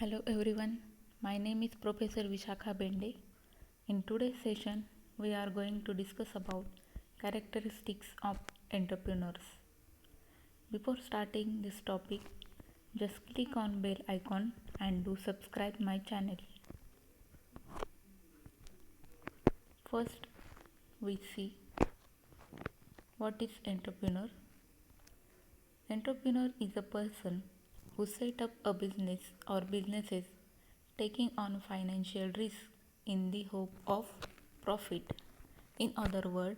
Hello everyone, my name is Professor Vishakha Bende. In today's session, we are going to discuss about characteristics of entrepreneurs. Before starting this topic, just click on bell icon and do subscribe my channel. First, we see what is entrepreneur. Entrepreneur is a person who set up a business or businesses taking on financial risk in the hope of profit. In other words,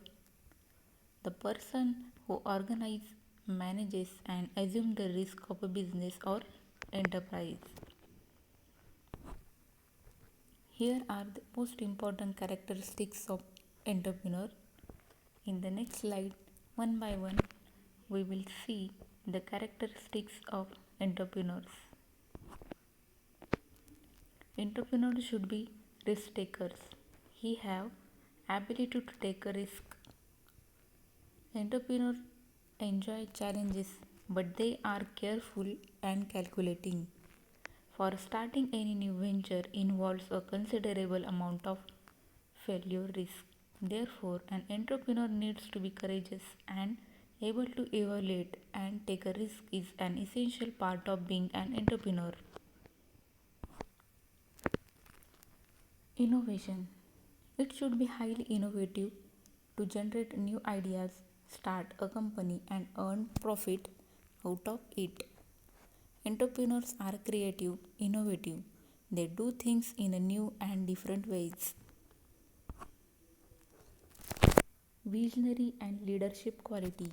the person who organizes, manages and assumes the risk of a business or enterprise. Here are the most important characteristics of entrepreneur. In the next slide, one by one, we will see the characteristics of entrepreneurs. Entrepreneurs should be risk takers. He have ability to take a risk. Entrepreneurs enjoy challenges, but they are careful and calculating. For starting any new venture involves a considerable amount of failure risk. Therefore, an entrepreneur needs to be courageous and able to evaluate and take a risk is an essential part of being an entrepreneur. Innovation. It should be highly innovative to generate new ideas, start a company, and earn profit out of it. Entrepreneurs are creative, innovative. They do things in a new and different ways. Visionary and leadership quality.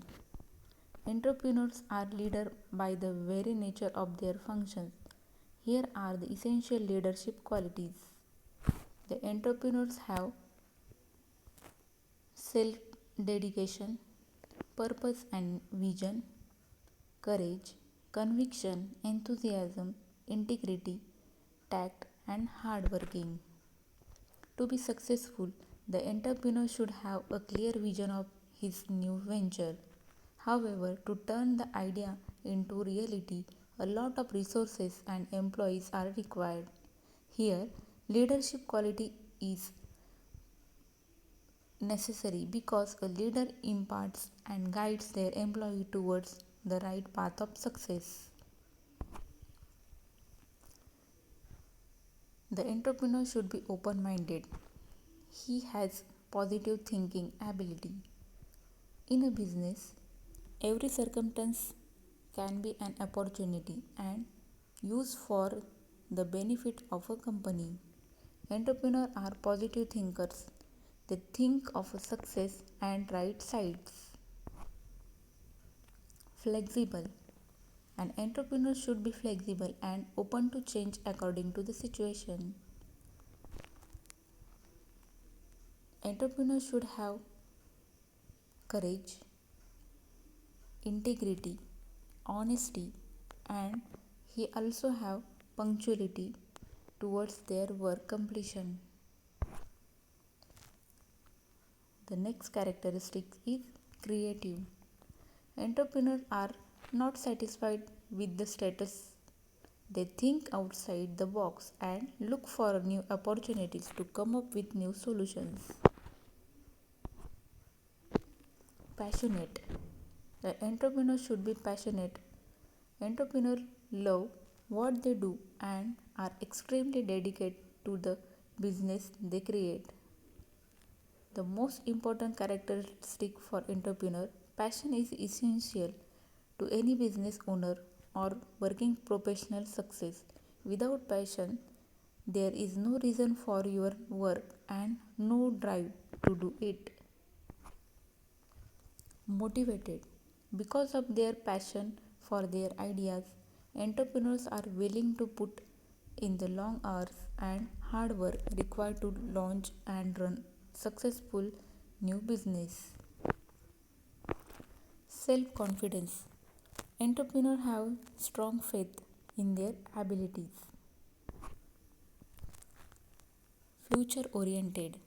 Entrepreneurs are leaders by the very nature of their functions. Here are the essential leadership qualities. The entrepreneurs have self dedication, purpose and vision, courage, conviction, enthusiasm, integrity, tact, and hard working. To be successful, the entrepreneur should have a clear vision of his new venture. However, to turn the idea into reality, a lot of resources and employees are required. Here, leadership quality is necessary because a leader imparts and guides their employee towards the right path of success. The entrepreneur should be open minded. He has positive thinking ability. In a business, every circumstance can be an opportunity and used for the benefit of a company. Entrepreneurs are positive thinkers. They think of success and right sides. Flexible. An entrepreneur should be flexible and open to change according to the situation. Entrepreneurs should have courage, integrity, honesty, and he also have punctuality towards their work completion. The next characteristic is creative. Entrepreneurs are not satisfied with the status. They think outside the box and look for new opportunities to come up with new solutions. Passionate. The entrepreneur should be passionate. Entrepreneurs love what they do and are extremely dedicated to the business they create. The most important characteristic for entrepreneur, passion is essential to any business owner or working professional success. Without passion, there is no reason for your work and no drive to do it. Motivated. Because of their passion for their ideas, entrepreneurs are willing to put in the long hours and hard work required to launch and run successful new business. Self confidence. Entrepreneurs have strong faith in their abilities. Future oriented.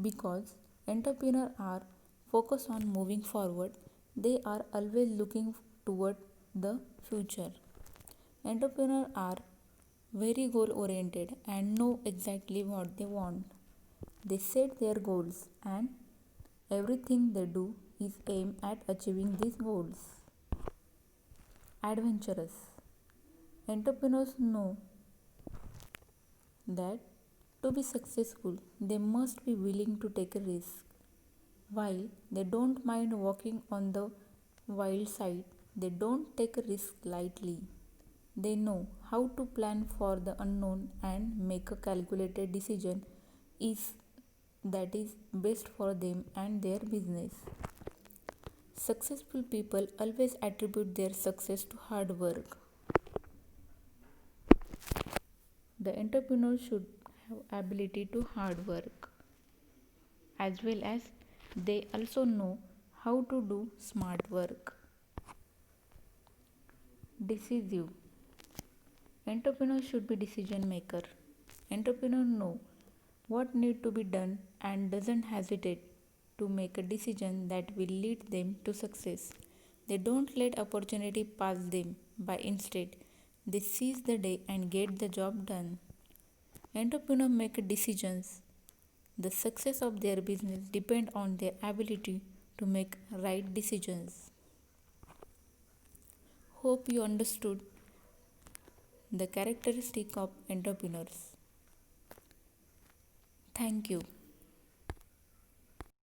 Because entrepreneurs are focused on moving forward, they are always looking toward the future. Entrepreneurs are very goal oriented and know exactly what they want. They set their goals and everything they do is aimed at achieving these goals. Adventurous. Entrepreneurs know that to be successful, they must be willing to take a risk. While they don't mind walking on the wild side, they don't take a risk lightly. They know how to plan for the unknown and make a calculated decision is that is best for them and their business. Successful people always attribute their success to hard work. The entrepreneur should have ability to hard work as well as they also know how to do smart work. Decisive. Entrepreneur should be decision maker. Entrepreneur know what need to be done and doesn't hesitate to make a decision that will lead them to success. They don't let opportunity pass them by, instead they seize the day and get the job done. Entrepreneur make decisions. The success of their business depend on their ability to make right decisions. Hope you understood the characteristic of entrepreneurs. Thank you.